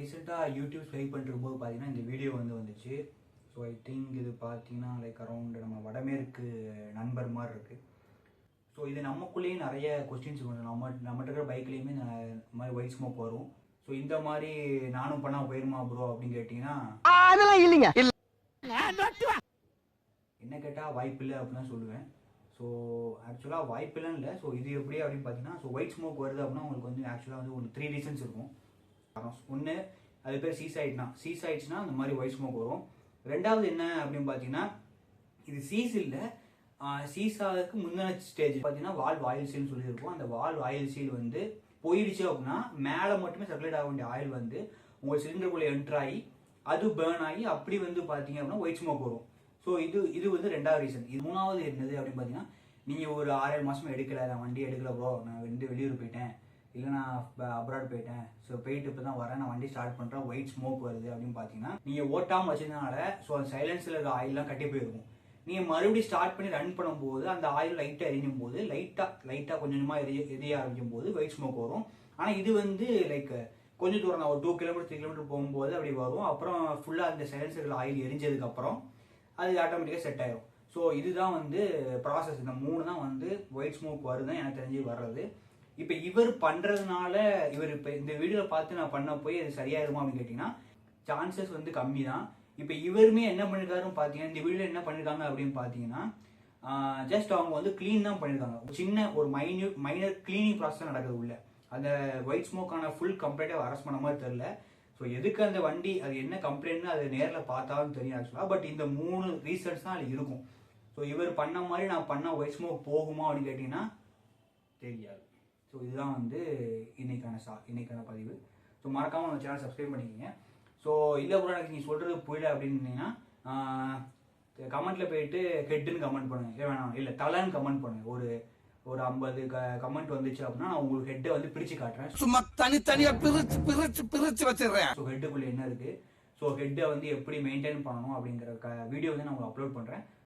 ரீசெண்டாக YouTube swipe பண்ணிருக்கும்போது பார்த்தீங்கன்னா இந்த வீடியோ வந்துச்சு. ஸோ ஐ திங்க் இது பார்த்தீங்கன்னா லைக் அரௌண்ட் நம்ம வடமேற்கு நண்பர் மாதிரி இருக்குது. ஸோ இது நமக்குள்ளேயே நிறைய கொஸ்டின்ஸ் வரும். நம்மகிட்ட இருக்கிற பைக்லேயுமே இந்த மாதிரி ஒயிட் ஸ்மோக் வரும். ஸோ இந்த மாதிரி நானும் பண்ணால் போயிருமா ப்ரோ அப்படின்னு கேட்டிங்கன்னா அதெல்லாம் இல்லைங்க. என்ன கேட்டால் வாய்ப்பு இல்லை அப்படின்னு தான் சொல்லுவேன். ஸோ ஆக்சுவலாக வாய்ப்பில்லைன்னு இல்லை. ஸோ இது எப்படி அப்படின்னு பார்த்தீங்கன்னா, ஸோ ஒயிட் ஸ்மோக் வருது அப்படின்னா உங்களுக்கு வந்து ஆக்சுவலாக வந்து ஒரு 3 ரீசன்ஸ் இருக்கும். ஒன்று, அது பேர் சீஸ் ஆயிடுச்சுன்னா அந்த மாதிரி ஒயிட் ஸ்மோக் வரும். ரெண்டாவது என்ன அப்படின்னு பார்த்தீங்கன்னா, இது சீஸ் இல்லை, சீஸ் ஆகிறதுக்கு முந்தின ஸ்டேஜ் பார்த்தீங்கன்னா வால்வ் ஆயில் சீல்னு சொல்லியிருக்கோம். அந்த வால்வ் ஆயில் சீல் வந்து போயிடுச்சு அப்படின்னா மேலே மட்டுமே சர்க்குலேட் ஆக வேண்டிய ஆயில் வந்து உங்கள் சிலிண்டருக்குள்ளே என்ட்ரு ஆகி அது பேர்ன் ஆகி அப்படி வந்து பார்த்தீங்க அப்படின்னா ஒயிட் ஸ்மோக் வரும். ஸோ இது வந்து ரெண்டாவது ரீசன். இது மூணாவது என்னது அப்படின்னு பார்த்தீங்கன்னா, நீங்கள் ஒரு 6-7 மாதம் எடுக்கலை, நான் வண்டி எடுக்கலை ப்ரோ, நான் வந்து வெளியூர் போயிட்டேன், இல்லை நான் அப்ராட் போயிட்டேன், ஸோ போயிட்டு இப்போ தான் வரேன், நான் வண்டி ஸ்டார்ட் பண்ணுறேன், ஒயிட் ஸ்மோக் வருது அப்படின்னு பார்த்தீங்கன்னா, நீங்கள் ஓட்டாமல் வச்சதுனால ஸோ அந்த சைலன்ஸில் இருக்க ஆயிலெலாம் கட்டி போயிருக்கும். நீங்கள் மறுபடியும் ஸ்டார்ட் பண்ணி ரன் பண்ணும்போது அந்த ஆயில் லைட்டாக எரியும் போது லைட்டாக கொஞ்சமாக எரிய ஆரம்பிக்கும் போது ஒயிட் ஸ்மோக் வரும். ஆனால் இது வந்து லைக் கொஞ்சம் தூரம் நான் ஒரு 2 கிலோமீட்டர் 3 கிலோமீட்டர் போகும்போது அப்படி வரும். அப்புறம் ஃபுல்லாக அந்த சைலன்ஸில் ஆயில் எரிஞ்சதுக்கப்புறம் அது ஆட்டோமேட்டிக்காக செட் ஆயிடும். ஸோ இதுதான் வந்து ப்ராசஸ். இந்த 3 தான் வந்து ஒயிட் ஸ்மோக் வருதுன்னு எனக்கு தெரிஞ்சு வர்றது. இப்போ இவர் பண்ணுறதுனால இவர் இப்போ இந்த வீடியோவில் பார்த்து நான் பண்ண போய் அது சரியாயிருமா அப்படின்னு கேட்டிங்கன்னா சான்சஸ் வந்து கம்மி தான். இப்போ இவருமே என்ன பண்ணியிருக்காருன்னு பார்த்தீங்கன்னா, இந்த வீடியோவில் என்ன பண்ணியிருக்காங்க அப்படின்னு பார்த்தீங்கன்னா, ஜஸ்ட் அவங்க வந்து க்ளீன் தான் பண்ணியிருக்காங்க. சின்ன ஒரு மைனர் க்ளீனிங் ப்ராசஸ் நடக்குது உள்ள. அந்த ஒயிட் ஸ்மோக்கான ஃபுல் கம்ப்ளைண்ட்டாக அரெஸ்ட் பண்ண மாதிரி தெரில. ஸோ எதுக்கு அந்த வண்டி அது என்ன கம்ப்ளைண்ட்னு அது நேரில் பார்த்தாலும் தெரியும் ஆக்சுவலாக. பட் இந்த 3 ரீசன்ஸ் தான் அது இருக்கும். ஸோ இவர் பண்ண மாதிரி நான் பண்ண ஒயிட் ஸ்மோக் போகுமா அப்படின்னு கேட்டிங்கன்னா தெரியாது. ஸோ இதுதான் வந்து இன்னைக்கான பதிவு. ஸோ மறக்காமல் நம்ம சேனல் சப்ஸ்கிரைப் பண்ணிக்கிங்க. ஸோ இல்லை கூட எனக்கு நீங்கள் சொல்கிறது புரியல அப்படின்னீங்கன்னா கமெண்ட்டில் போயிட்டு ஹெட்டுன்னு கமெண்ட் பண்ணுங்கள், வேணாம் இல்லை தலைன்னு கமெண்ட் பண்ணுங்கள். ஒரு 50 கமெண்ட் வந்துச்சு அப்படின்னா நான் உங்களுக்கு ஹெட்டை வந்து பிரித்து காட்டுறேன். சும்மா தனித்தனியா பிரிச்சு வச்சிடுறேன். ஸோ ஹெட்டுக்குள்ளே என்ன இருக்குது, ஸோ ஹெட்டை வந்து எப்படி மெயின்டைன் பண்ணணும் அப்படிங்கிற வீடியோ வந்து நான் உங்களுக்கு அப்லோட் பண்ணுறேன்.